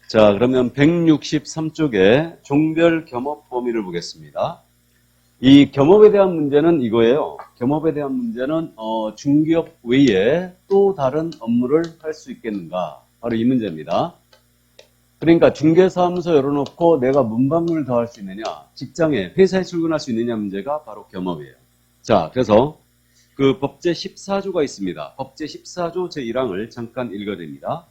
자, 그러면 163쪽에 종별 겸업 범위를 보겠습니다. 이 겸업에 대한 문제는 이거예요. 겸업에 대한 문제는 중기업 외에 또 다른 업무를 할 수 있겠는가? 바로 이 문제입니다. 그러니까 중개사무소 열어놓고 내가 문방구를 더 할 수 있느냐? 직장에, 회사에 출근할 수 있느냐 문제가 바로 겸업이에요. 자, 그래서 그 법제 14조가 있습니다. 법제 14조 제1항을 잠깐 읽어드립니다.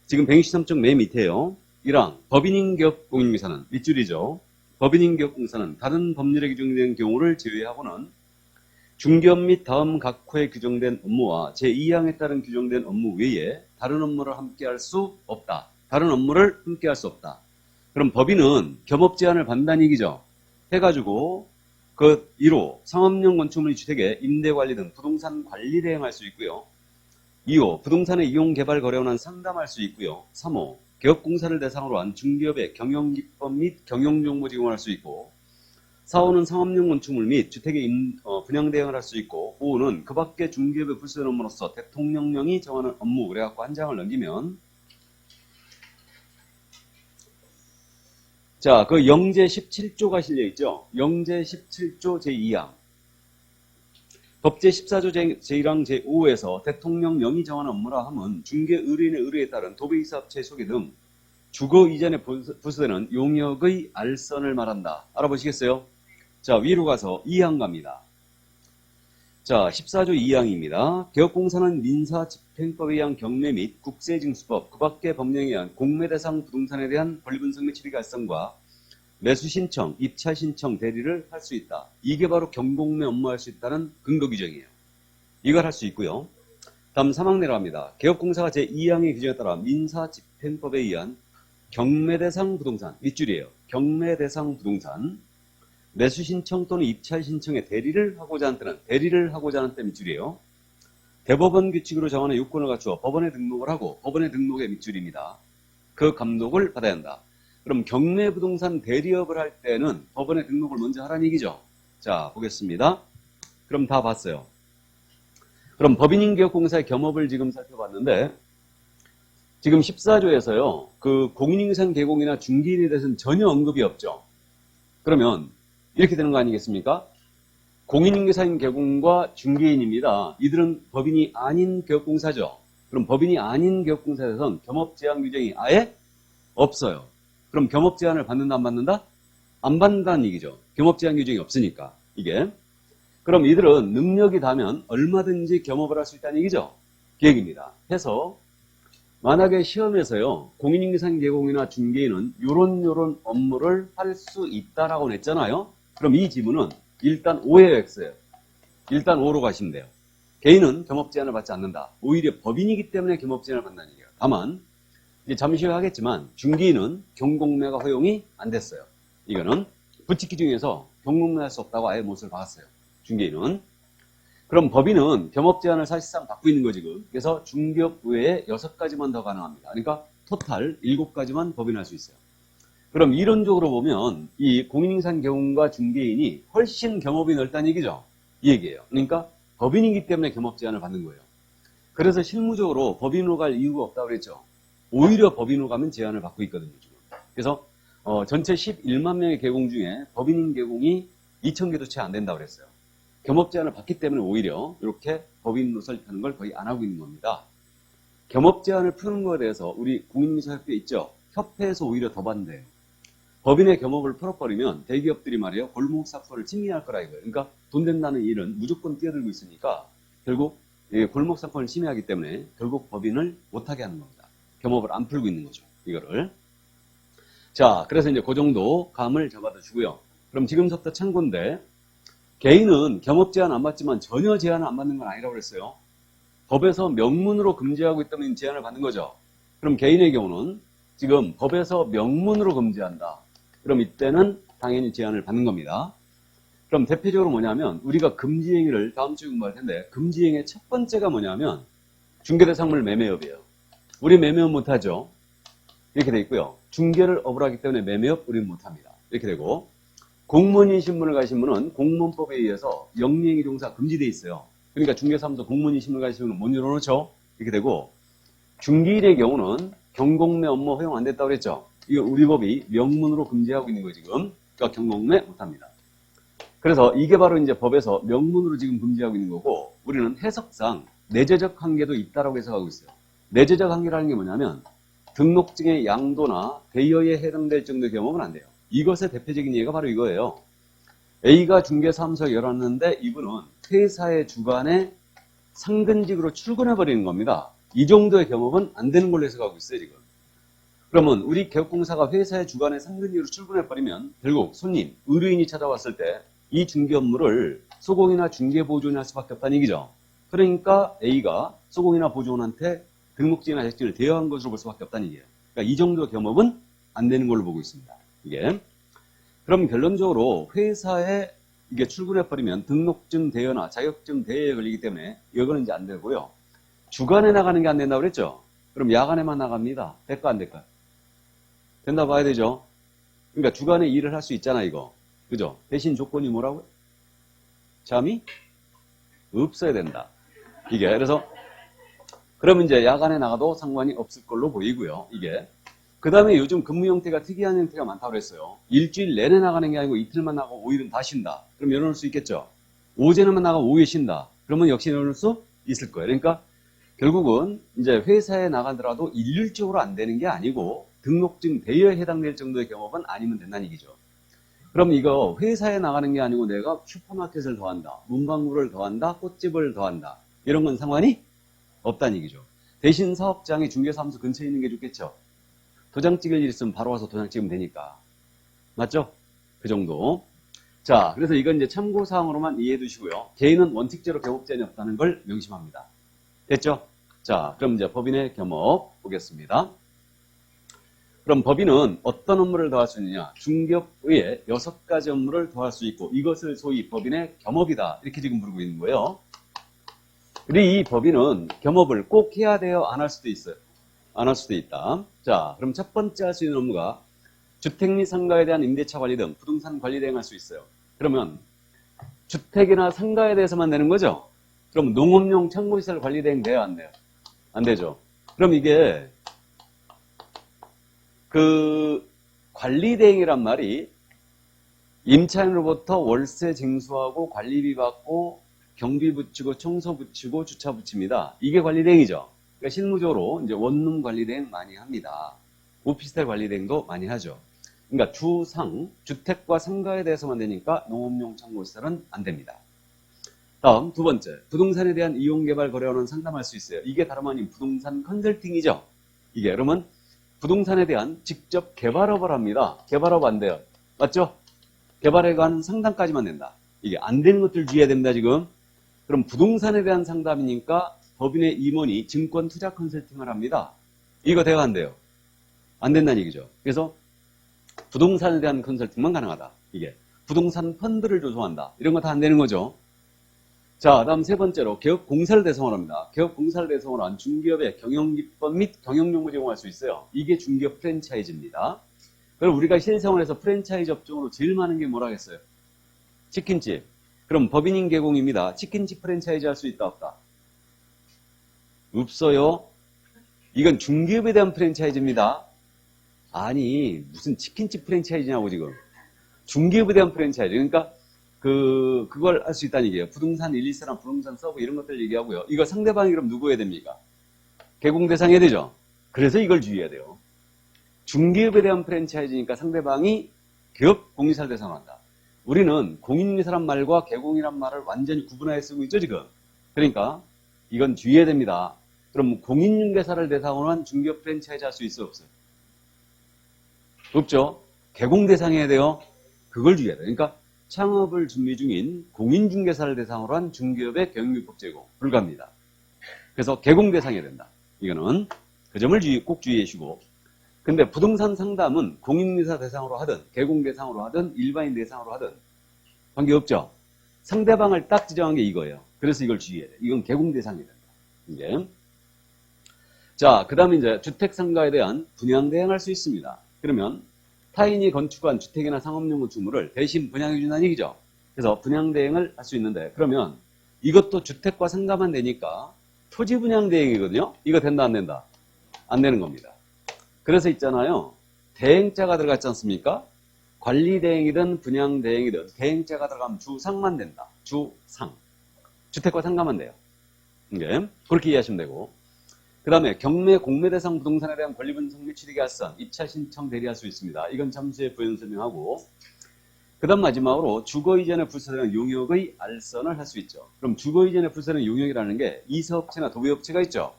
지금 163쪽 맨 밑에요. 1항, 법인인격 공인중개사는 밑줄이죠. 법인인격 공사는 다른 법률에 규정된 경우를 제외하고는 중기업 및 다음 각 호에 규정된 업무와 제2항에 따른 규정된 업무 외에 다른 업무를 함께 할 수 없다. 다른 업무를 함께 할 수 없다. 그럼 법인은 겸업 제한을 받는다는 얘기죠. 해가지고 그 1호 상업용 건축물 주택의 임대 관리 등 부동산 관리를 행할 수 있고요. 2호 부동산의 이용 개발 거래원은 상담할 수 있고요. 3호 개업공사를 대상으로 한 중기업의 경영기법 및 경영정보 제공할 수 있고 4호는 상업용 건축물 및 주택의 분양 대행을 할 수 있고 5호는 그 밖에 중기업의 부수된 업무로서 대통령령이 정하는 업무 그래갖고 한 장을 넘기면 자, 그 영제 17조가 실려있죠. 영제 17조 제2항 법제 14조 제1항 제5호에서 대통령령이 정하는 업무라 함은 중개 의뢰인의 의뢰에 따른 도배이사업체 소개 등 주거 이전에 부수되는 용역의 알선을 말한다. 알아보시겠어요? 자, 위로 가서 2항 갑니다. 자, 14조 2항입니다. 개업공사는 민사집행법에 의한 경매 및 국세징수법, 그 밖의 법령에 의한 공매 대상 부동산에 대한 권리분석 및 취득 알선과 매수 신청, 입찰 신청, 대리를 할 수 있다. 이게 바로 경공매 업무할 수 있다는 근거 규정이에요. 이걸 할 수 있고요. 다음 3항 내려갑니다. 개업공사가 제2항의 규정에 따라 민사집행법에 의한 경매 대상 부동산, 밑줄이에요. 경매 대상 부동산, 매수 신청 또는 입찰 신청에 대리를 하고자 하는 때 밑줄이에요. 대법원 규칙으로 정하는 요건을 갖추어 법원에 등록을 하고 법원에 등록의 밑줄입니다. 그 감독을 받아야 한다. 그럼 경매 부동산 대리업을 할 때는 법원에 등록을 먼저 하라는 얘기죠. 자, 보겠습니다. 그럼 다 봤어요. 그럼 법인인기업공사의 겸업을 지금 살펴봤는데 지금 14조에서요. 그 공인인증 개공이나 중개인에 대해서는 전혀 언급이 없죠. 그러면 이렇게 되는 거 아니겠습니까? 공인인계사인 개공과 중개인입니다. 이들은 법인이 아닌 개업공사죠. 그럼 법인이 아닌 개업공사에서는 겸업 제한 규정이 아예 없어요. 그럼 겸업 제한을 받는다 안 받는다? 안 받는다는 얘기죠. 겸업 제한 규정이 없으니까 이게. 그럼 이들은 능력이 닿으면 얼마든지 겸업을 할 수 있다는 얘기죠. 계획입니다. 해서 만약에 시험에서요. 공인인계사인 개공이나 중개인은 요런 업무를 할 수 있다라고 냈잖아요. 그럼 이 지문은 일단 O예요, X예요? 일단 O로 가시면 돼요. 개인은 겸업 제한을 받지 않는다. 오히려 법인이기 때문에 겸업 제한을 받는다는 얘기예요. 다만 이제 잠시 후에 하겠지만 중개인은 경공매가 허용이 안 됐어요. 이거는 부칙기 중에서 경공매할 수 없다고 아예 못을 박았어요. 중개인은. 그럼 법인은 겸업 제한을 사실상 받고 있는 거지. 그래서 중개업 외에 6가지만 더 가능합니다. 그러니까 토탈 7가지만 법인할 수 있어요. 그럼 이론적으로 보면 이 공인인상 개공과 중개인이 훨씬 겸업이 넓다는 얘기죠. 이 얘기예요. 그러니까 법인이기 때문에 겸업 제한을 받는 거예요. 그래서 실무적으로 법인으로 갈 이유가 없다고 그랬죠. 오히려 법인으로 가면 제한을 받고 있거든요. 지금. 그래서 전체 11만 명의 개공 중에 법인인 개공이 2,000개도 채 안 된다고 그랬어요. 겸업 제한을 받기 때문에 오히려 이렇게 법인으로 설립하는 걸 거의 안 하고 있는 겁니다. 겸업 제한을 푸는 거에 대해서 우리 공인인사협회 있죠. 협회에서 오히려 더 반대해요. 법인의 겸업을 풀어버리면 대기업들이 말이에요. 골목 사건을 침해할 거라 이거예요. 그러니까 돈 된다는 일은 무조건 뛰어들고 있으니까 결국 골목 사건을 침해하기 때문에 결국 법인을 못하게 하는 겁니다. 겸업을 안 풀고 있는 거죠. 이거를. 자, 그래서 이제 그 정도 감을 잡아다 주고요. 그럼 지금부터 참고인데 개인은 겸업 제한 안 받지만 전혀 제한을 안 받는 건 아니라고 그랬어요. 법에서 명문으로 금지하고 있다면 제한을 받는 거죠. 그럼 개인의 경우는 지금 법에서 명문으로 금지한다. 그럼 이때는 당연히 제한을 받는 겁니다. 그럼 대표적으로 뭐냐면 우리가 금지행위를 다음 주에 공부할 텐데 금지행위의 첫 번째가 뭐냐면 중개대상물 매매업이에요. 우리 매매업 못하죠. 이렇게 돼 있고요. 중개를 업으로 하기 때문에 매매업 우리는 못합니다. 이렇게 되고 공무원인 신분을 가신 분은 공무원법에 의해서 영리행위 종사 금지되어 있어요. 그러니까 중개사무소 공무원인 신분을 가신 분은 못 열어놓죠. 이렇게 되고 중개인의 경우는 경공매 업무 허용 안 됐다고 그랬죠? 이거 우리 법이 명문으로 금지하고 있는 거예요, 지금. 그러니까 경공매 못합니다. 그래서 이게 바로 이제 법에서 명문으로 지금 금지하고 있는 거고, 우리는 해석상 내재적 한계도 있다라고 해석하고 있어요. 내재적 한계라는 게 뭐냐면, 등록증의 양도나 대여에 해당될 정도의 경험은 안 돼요. 이것의 대표적인 예가 바로 이거예요. A가 중개사무소에 열었는데 이분은 회사의 주간에 상근직으로 출근해버리는 겁니다. 이 정도의 경험은 안 되는 걸로 해석하고 있어요, 지금. 그러면 우리 개업공사가 회사의 주간에 상근직으로 출근해버리면 결국 손님, 의뢰인이 찾아왔을 때 이 중개 업무를 소공이나 중개보조원이 할 수밖에 없다는 얘기죠. 그러니까 A가 소공이나 보조원한테 등록증이나 자격증을 대여한 것으로 볼 수밖에 없다는 얘기예요. 그러니까 이 정도의 경험은 안 되는 걸로 보고 있습니다. 이게. 그럼 결론적으로 회사에 이게 출근해버리면 등록증 대여나 자격증 대여에 걸리기 때문에 이거는 이제 안 되고요. 주간에 나가는 게 안 된다고 그랬죠? 그럼 야간에만 나갑니다. 될까 안 될까요? 된다 봐야 되죠? 그러니까 주간에 일을 할 수 있잖아, 이거. 그죠? 대신 조건이 뭐라고요? 잠이 없어야 된다. 이게. 그래서 그러면 이제 야간에 나가도 상관이 없을 걸로 보이고요. 이게. 그 다음에 요즘 근무 형태가 특이한 형태가 많다고 그랬어요. 일주일 내내 나가는 게 아니고 이틀만 나가고 5일은 다 쉰다. 그럼 열어놓을 수 있겠죠? 오전에만 나가고 오후에 쉰다. 그러면 역시 열어놓을 수 있을 거예요. 그러니까 결국은 이제 회사에 나가더라도 일률적으로 안 되는 게 아니고 등록증 대여에 해당될 정도의 경험은 아니면 된다는 얘기죠. 그럼 이거 회사에 나가는 게 아니고 내가 슈퍼마켓을 더한다. 문방구를 더한다. 꽃집을 더한다. 이런 건 상관이 없다는 얘기죠. 대신 사업장이 중개사무소 근처에 있는 게 좋겠죠. 도장 찍을 일 있으면 바로 와서 도장 찍으면 되니까. 맞죠? 그 정도. 자, 그래서 이건 이제 참고사항으로만 이해해 두시고요. 개인은 원칙적으로 겸업 제한이 없다는 걸 명심합니다. 됐죠? 자, 그럼 이제 법인의 겸업 보겠습니다. 그럼 법인은 어떤 업무를 더할 수 있느냐? 중개업 외에 6가지 업무를 더할 수 있고 이것을 소위 법인의 겸업이다. 이렇게 지금 부르고 있는 거예요. 우리 이 법인은 겸업을 꼭 해야 돼요? 안 할 수도 있어요. 안 할 수도 있다. 자, 그럼 첫 번째 할 수 있는 업무가 주택 및 상가에 대한 임대차 관리 등 부동산 관리 대행할 수 있어요. 그러면 주택이나 상가에 대해서만 되는 거죠? 그럼 농업용 창고시설 관리 대행 돼요? 안 돼요? 안 되죠. 그럼 이게 그 관리 대행이란 말이 임차인으로부터 월세 징수하고 관리비 받고 경비 붙이고 청소 붙이고 주차 붙입니다. 이게 관리 대행이죠. 그러니까 실무적으로 이제 원룸 관리 대행 많이 합니다. 오피스텔 관리 대행도 많이 하죠. 그러니까 주상, 주택과 상가에 대해서만 되니까 농업용 창고시설은 안 됩니다. 다음 두 번째, 부동산에 대한 이용개발 거래원은 상담할 수 있어요. 이게 다름 아닌 부동산 컨설팅이죠. 이게 그러면 부동산에 대한 직접 개발업을 합니다. 개발업 안 돼요. 맞죠? 개발에 관한 상담까지만 된다. 이게 안 되는 것들 주의해야 됩니다, 지금. 그럼 부동산에 대한 상담이니까 법인의 임원이 증권 투자 컨설팅을 합니다. 이거 돼요, 안 돼요? 안 된다는 얘기죠. 그래서 부동산에 대한 컨설팅만 가능하다. 이게. 부동산 펀드를 조성한다. 이런 거 다 안 되는 거죠. 자, 다음 세 번째로 개업공사를 대상으로 합니다. 개업공사를 대상으로 한 중기업의 경영기법 및 경영용무 제공할 수 있어요. 이게 중기업 프랜차이즈입니다. 그럼 우리가 실생활에서 프랜차이즈 업종으로 제일 많은 게 뭐라겠어요? 치킨집. 그럼 법인인 개공입니다. 치킨집 프랜차이즈 할 수 있다, 없다? 없어요. 이건 중기업에 대한 프랜차이즈입니다. 아니, 무슨 치킨집 프랜차이즈냐고 지금. 중기업에 대한 프랜차이즈. 그러니까 그걸 할 수 있다는 얘기예요. 부동산 1, 2세나 부동산 서브 이런 것들 얘기하고요. 이거 상대방이 그럼 누구 해야 됩니까? 개공 대상 해야 되죠. 그래서 이걸 주의해야 돼요. 중기업에 대한 프랜차이즈니까 상대방이 기업 공인사를 대상으로 한다. 우리는 공인중개사란 말과 개공이란 말을 완전히 구분하여 쓰고 있죠, 지금. 그러니까 이건 주의해야 됩니다. 그럼 공인중개사를 대상으로 한 중기업 프랜차이즈 할 수 있어요, 없어요? 없죠. 개공 대상해야 돼요. 그걸 주의해야 돼요. 그러니까 창업을 준비 중인 공인중개사를 대상으로 한 중기업의 경영기법 제공 불가합니다. 그래서 개공 대상해야 된다. 이거는 그 점을 꼭 주의해 주시고. 근데 부동산 상담은 공인중개사 대상으로 하든 개공 대상으로 하든 일반인 대상으로 하든 관계없죠. 상대방을 딱 지정한 게 이거예요. 그래서 이걸 주의해야 돼요. 이건 개공 대상해야 된다. 이게. 자, 그 다음에 이제 주택상가에 대한 분양 대행할 수 있습니다. 그러면 타인이 건축한 주택이나 상업용 건축물을 대신 분양해 준다는 얘기죠. 그래서 분양 대행을 할 수 있는데 그러면 이것도 주택과 상가만 되니까 토지 분양 대행이거든요. 이거 된다 안 된다? 안 되는 겁니다. 그래서 있잖아요. 대행자가 들어갔지 않습니까? 관리대행이든 분양대행이든 대행자가 들어가면 주상만 된다. 주상. 주택과 상가만 돼요. 이게 그렇게 이해하시면 되고. 그 다음에 경매 공매 대상 부동산에 대한 권리분석 및 취득의 알선, 입찰 신청 대리할 수 있습니다. 이건 잠시 후에 부연 설명하고. 그 다음 마지막으로 주거 이전에 불사되는 용역의 알선을 할 수 있죠. 그럼 주거 이전에 불사되는 용역이라는 게 이사업체나 도배업체가 있죠.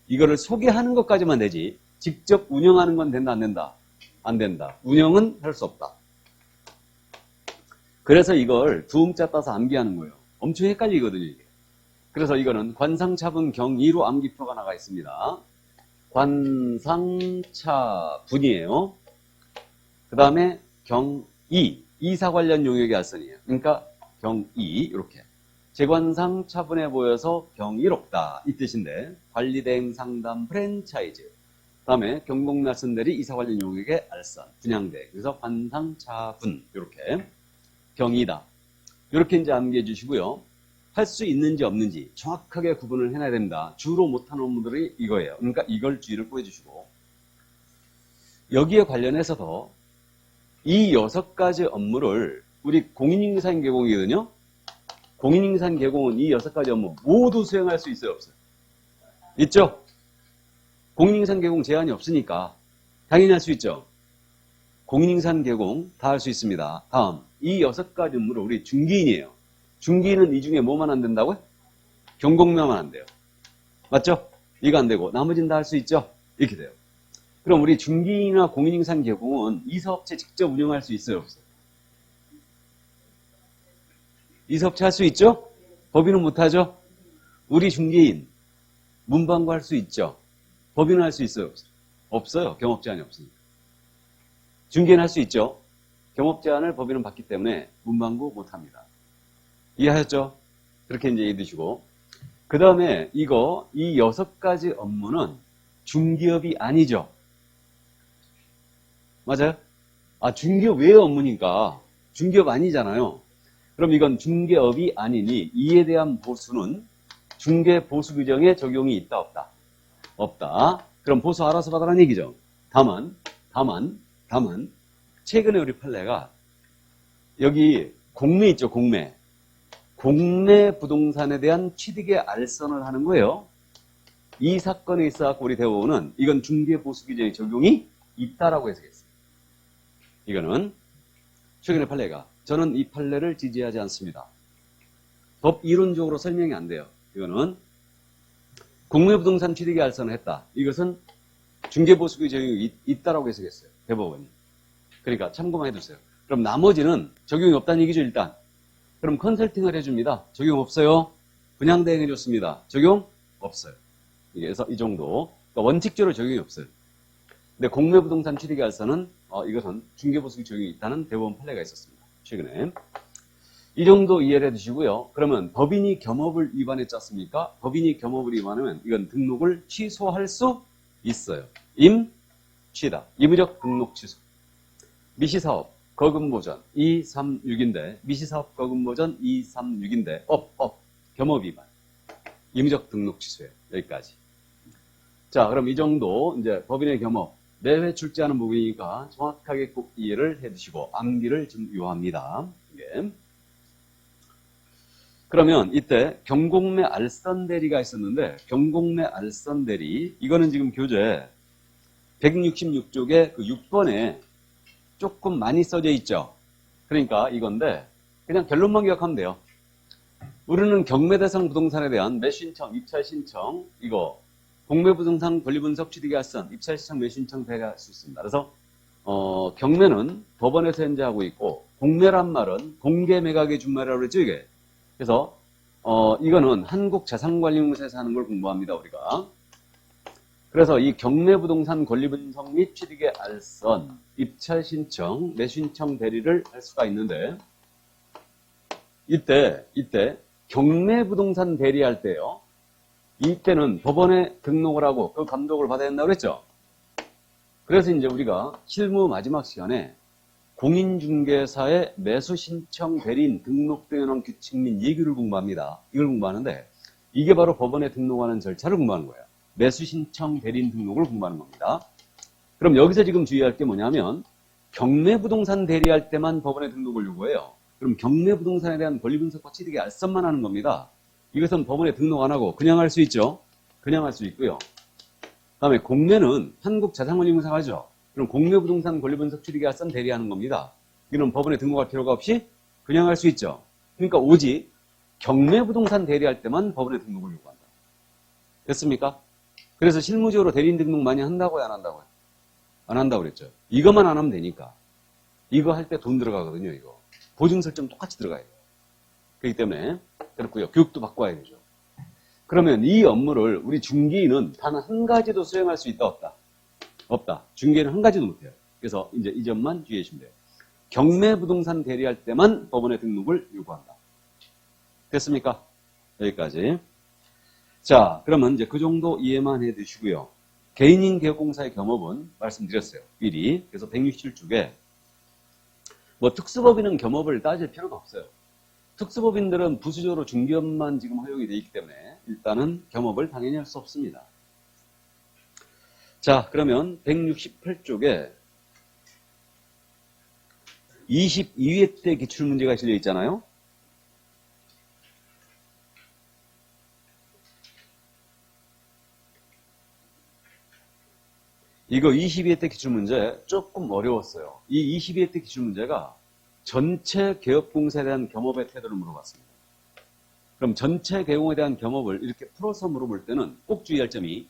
이거를 소개하는 것까지만 되지 직접 운영하는 건 된다 안 된다? 안 된다. 운영은 할 수 없다. 그래서 이걸 두음자 따서 암기하는 거예요. 엄청 헷갈리거든요, 이게. 그래서 이거는 관상차분 경이로 암기표가 나가 있습니다. 관상차분이에요. 그 다음에 경이, 이사 관련 용역의 알선이에요. 그러니까 경이, 이렇게. 재관상 차분해 보여서 경이롭다. 이 뜻인데, 관리대행 상담 프랜차이즈. 그 다음에 경공날선대리 이사 관련 용역의 알선, 분양대. 그래서 관상차분, 이렇게. 경이다. 이렇게 이제 암기해 주시고요. 할 수 있는지 없는지 정확하게 구분을 해놔야 됩니다. 주로 못하는 업무들이 이거예요. 그러니까 이걸 주의를 구해주시고 여기에 관련해서도 이 6가지 업무를 우리 공인인증사인 개공이거든요. 공인인증사인 개공은 이 6가지 업무 모두 수행할 수 있어요, 없어요? 있죠? 공인인증사인 개공 제한이 없으니까 당연히 할 수 있죠. 공인인증사인 개공 다 할 수 있습니다. 다음 이 6가지 업무를 우리 중개인이에요. 중개인은 이 중에 뭐만 안 된다고요? 경공매만 안 돼요. 맞죠? 이거 안 되고 나머지는 다 할 수 있죠? 이렇게 돼요. 그럼 우리 중개인이나 공인인증사인 개공은 이 사업체 직접 운영할 수 있어요, 없어요? 이 사업체 할 수 있죠? 법인은 못하죠? 우리 중개인 문방구 할 수 있죠? 법인은 할 수 있어요, 없어요? 없어요. 경업 제한이 없으니까. 중개인 할 수 있죠? 경업 제한을 법인은 받기 때문에 문방구 못합니다. 이해하셨죠? 그렇게 이제 이해 드시고. 그 다음에 이 6가지 업무는 중개업이 아니죠. 맞아요? 아, 중개업 외의 업무니까 중개업 아니잖아요. 그럼 이건 중개업이 아니니 이에 대한 보수는 중개보수 규정에 적용이 있다, 없다? 없다. 그럼 보수 알아서 받으라는 얘기죠. 다만, 최근에 우리 판례가 여기 공매 있죠, 공매. 공매 부동산에 대한 취득의 알선을 하는 거예요. 이 사건에 있어서 우리 대법원은 이건 중개보수 규정의 적용이 있다라고 해석했어요. 이거는 최근의 판례가. 저는 이 판례를 지지하지 않습니다. 법 이론적으로 설명이 안 돼요. 이거는 공매 부동산 취득의 알선을 했다. 이것은 중개보수 규정이 적용이 있다라고 해석했어요. 대법원이. 그러니까 참고만 해두세요. 그럼 나머지는 적용이 없다는 얘기죠, 일단. 그럼 컨설팅을 해줍니다. 적용 없어요. 분양대행 해줬습니다. 적용 없어요. 그래서 이 정도. 그러니까 원칙적으로 적용이 없어요. 근데 공매부동산 취득의 알선은 이것은 중개보수 적용이 있다는 대법원 판례가 있었습니다. 최근에. 이 정도 이해를 해두시고요. 그러면 법인이 겸업을 위반했지 않습니까? 법인이 겸업을 위반하면 이건 등록을 취소할 수 있어요. 취다. 임의적 등록 취소. 미시사업. 거금보전 236인데 미시사업 거금보전 236인데 겸업 위반 임의적 등록 취소예요. 여기까지. 자, 그럼 이 정도 이제 법인의 겸업 매회 출제하는 부분이니까 정확하게 꼭 이해를 해두시고 암기를 좀 요합니다. 이게. 그러면 이때 경공매 알선 대리가 있었는데 경공매 알선 대리 이거는 지금 교재 166쪽에 그 6번에 조금 많이 써져 있죠. 그러니까 이건데 그냥 결론만 기억하면 돼요. 우리는 경매대상 부동산에 대한 매수신청, 입찰신청 이거 공매부동산 권리분석 취득의 알선, 입찰신청, 매수신청 대리할 수 있습니다. 그래서 경매는 법원에서 현재 하고 있고 공매란 말은 공개매각의 준말이라고 그랬죠, 이게. 그래서 이거는 한국자산관리공사에서 하는 걸 공부합니다, 우리가. 그래서 이 경매부동산 권리분석 및 취득의 알선, 입찰신청, 매수신청 대리를 할 수가 있는데 이때 경매부동산 대리할 때요. 이때는 법원에 등록을 하고 그 감독을 받아야 된다고 그랬죠. 그래서 이제 우리가 실무 마지막 시간에 공인중개사의 매수신청 대리인 등록 등에 관한 규칙 및 예규를 공부합니다. 이걸 공부하는데 이게 바로 법원에 등록하는 절차를 공부하는 거예요. 매수신청 대리인 등록을 공부하는 겁니다. 그럼 여기서 지금 주의할 게 뭐냐면 경매부동산 대리할 때만 법원에 등록을 요구해요. 그럼 경매부동산에 대한 권리분석과 취득의 알선만 하는 겁니다. 이것은 법원에 등록 안 하고 그냥 할 수 있죠. 그냥 할 수 있고요. 다음에 공매는 한국자산권리분석 하죠. 그럼 공매부동산 권리분석 취득의 알선 대리하는 겁니다. 이건 법원에 등록할 필요가 없이 그냥 할 수 있죠. 그러니까 오직 경매부동산 대리할 때만 법원에 등록을 요구한다. 됐습니까? 그래서 실무적으로 대리인 등록 많이 한다고요? 안 한다고요? 안 한다고 그랬죠. 이것만 안 하면 되니까. 이거 할 때 돈 들어가거든요. 이거. 보증 설정 똑같이 들어가요. 그렇기 때문에 그렇고요. 교육도 바꿔야 되죠. 그러면 이 업무를 우리 중개인은 단 한 가지도 수행할 수 있다 없다? 없다. 중개인은 한 가지도 못해요. 그래서 이제 이 점만 주의해 주시면 돼요. 경매부동산 대리할 때만 법원에 등록을 요구한다. 됐습니까? 여기까지. 자, 그러면 이제 그 정도 이해만 해 두시고요. 개인인 개업공사의 겸업은 말씀드렸어요. 미리. 그래서 167쪽에 뭐 특수법인은 겸업을 따질 필요가 없어요. 특수법인들은 부수적으로 중개업만 지금 허용이 되어 있기 때문에 일단은 겸업을 당연히 할 수 없습니다. 자, 그러면 168쪽에 22회 때 기출문제가 실려 있잖아요. 이거 22회 때 기출문제 조금 어려웠어요. 이 22회 때 기출문제가 전체 개업공사에 대한 겸업의 태도를 물어봤습니다. 그럼 전체 개공에 대한 겸업을 이렇게 풀어서 물어볼 때는 꼭 주의할 점이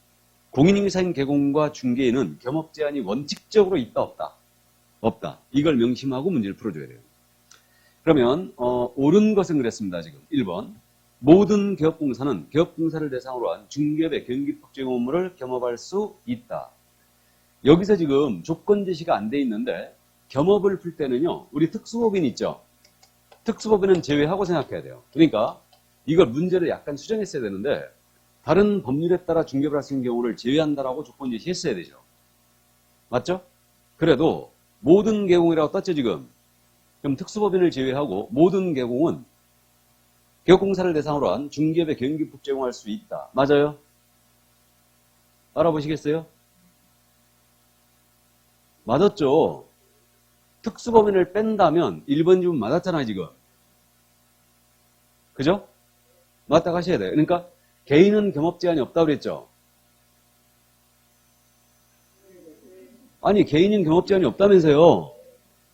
공인인사인 개공과 중개인은 겸업 제한이 원칙적으로 있다 없다? 없다. 이걸 명심하고 문제를 풀어줘야 돼요. 그러면 옳은 것은 그랬습니다. 지금 1번 모든 개업공사는 개업공사를 대상으로 한 중개업의 경기법 제공 업무를 겸업할 수 있다. 여기서 지금 조건 제시가 안 돼 있는데 겸업을 풀 때는요. 우리 특수법인 있죠. 특수법인은 제외하고 생각해야 돼요. 그러니까 이걸 문제를 약간 수정했어야 되는데 다른 법률에 따라 중개업을 할 수 있는 경우를 제외한다라고 조건 제시했어야 되죠. 맞죠? 그래도 모든 개공이라고 떴죠 지금. 그럼 특수법인을 제외하고 모든 개공은 개업공사를 대상으로 한 중개업의 경기법 제공할 수 있다. 맞아요? 알아보시겠어요? 맞았죠? 특수법인을 뺀다면 1번 지문 맞았잖아요, 지금. 그죠? 맞다 하셔야 돼요. 그러니까 개인은 겸업 제한이 없다고 그랬죠? 아니, 개인은 겸업 제한이 없다면서요?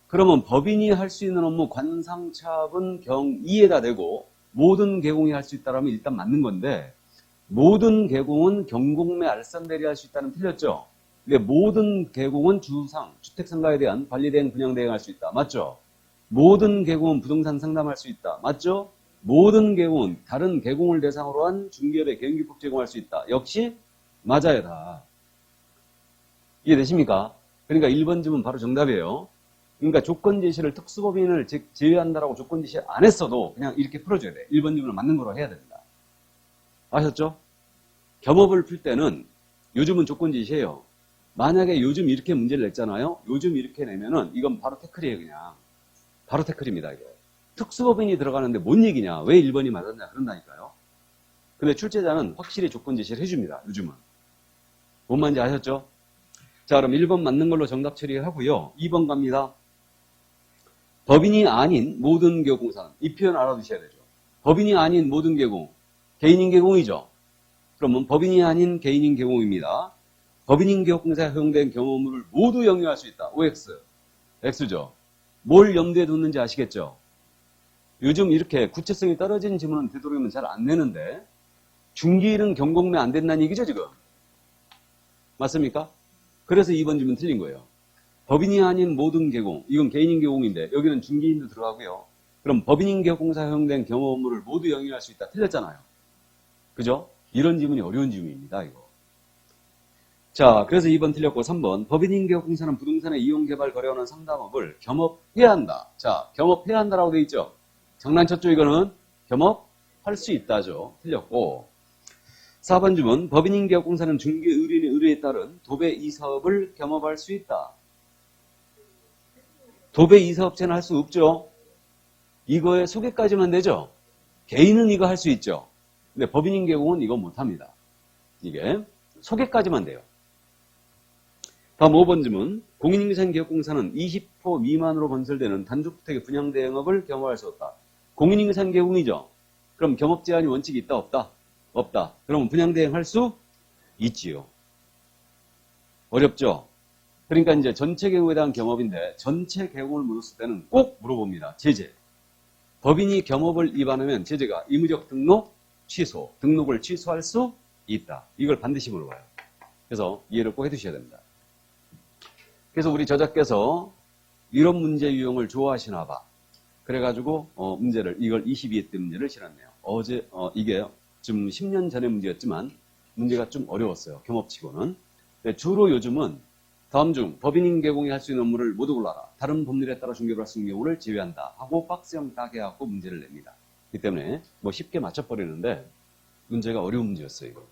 그러면 법인이 할 수 있는 업무 관상차분 경2에다 대고 모든 개공이 할 수 있다라면 일단 맞는 건데 모든 개공은 경공매 알선대리 할 수 있다는 틀렸죠? 근데 모든 개공은 주상, 주택상가에 대한 관리대행, 분양대행 할 수 있다. 맞죠? 모든 개공은 부동산 상담할 수 있다. 맞죠? 모든 개공은 다른 개공을 대상으로 한 중개업의 경기법 제공할 수 있다. 역시 맞아요, 다. 이해되십니까? 그러니까 1번 질문 바로 정답이에요. 그러니까 조건 제시를 특수법인을 제외한다라고 조건 제시 안 했어도 그냥 이렇게 풀어줘야 돼. 1번 질문을 맞는 거로 해야 됩니다. 아셨죠? 겸업을 풀 때는 요즘은 조건 제시해요. 만약에 요즘 이렇게 문제를 냈잖아요. 요즘 이렇게 내면은 이건 바로 태클이에요, 그냥. 바로 태클입니다, 이거. 특수법인이 들어가는데 뭔 얘기냐? 왜 1번이 맞았냐? 그런다니까요. 근데 출제자는 확실히 조건 제시를 해줍니다, 요즘은. 뭔 말인지 아셨죠? 자, 그럼 1번 맞는 걸로 정답 처리하고요. 2번 갑니다. 법인이 아닌 모든 개공사는 이 표현 알아두셔야 되죠. 법인이 아닌 모든 개공, 개인인 개공이죠. 그러면 법인이 아닌 개인인 개공입니다. 법인인 개업공사에 허용된 경험을 모두 영유할 수 있다. OX. X죠. 뭘 염두에 뒀는지 아시겠죠? 요즘 이렇게 구체성이 떨어지는 질문은 되도록이면 잘 안 내는데 중기일은 경공매 안 된다는 얘기죠, 지금? 맞습니까? 그래서 2번 질문 틀린 거예요. 법인이 아닌 모든 개공, 이건 개인인 개공인데 여기는 중개인도 들어가고요. 그럼 법인인 개업공사에 허용된 경험 업무를 모두 영유할 수 있다. 틀렸잖아요. 그죠? 이런 질문이 어려운 질문입니다, 이거. 자, 그래서 2번 틀렸고 3번 법인인 개업공사는 부동산의 이용개발 거래하는 상담업을 겸업해야 한다. 자, 겸업해야 한다라고 돼 있죠. 장난쳤죠, 이거는? 겸업할 수 있다죠. 틀렸고 4번 질문 법인인 개업공사는 중개 의뢰인의 의뢰에 따른 도배 이사업을 겸업할 수 있다. 도배 이사업체는 할 수 없죠. 이거의 소개까지만 되죠. 개인은 이거 할 수 있죠. 근데 법인인 개공은 이거 못합니다. 이게 소개까지만 돼요. 다음 5번 질문. 공인인계상개혁공사는 20호 미만으로 건설되는 단독주택의 분양대 영업을 겸업할 수 없다. 공인인계상개혁이죠. 그럼 겸업 제한이 원칙이 있다 없다? 없다. 그러면 분양대행할 수 있지요. 어렵죠? 그러니까 이제 전체 개공에 대한 겸업인데 전체 개공을 물었을 때는 꼭 물어봅니다. 제재. 법인이 겸업을 위반하면 제재가 의무적 등록, 취소, 등록을 취소할 수 있다. 이걸 반드시 물어봐요. 그래서 이해를 꼭 해두셔야 됩니다. 그래서 우리 저자께서 이런 문제 유형을 좋아하시나 봐. 그래가지고 이걸 22회 때 문제를 실었네요. 이게 좀 10년 전의 문제였지만 문제가 좀 어려웠어요. 겸업치고는. 주로 요즘은 다음 중 법인인 개공이 할 수 있는 업무를 모두 골라라. 다른 법률에 따라 중개를 할 수 있는 경우를 제외한다. 하고 박스형 딱 해갖고 문제를 냅니다. 그렇기 때문에 뭐 쉽게 맞춰버리는데 문제가 어려운 문제였어요. 이거.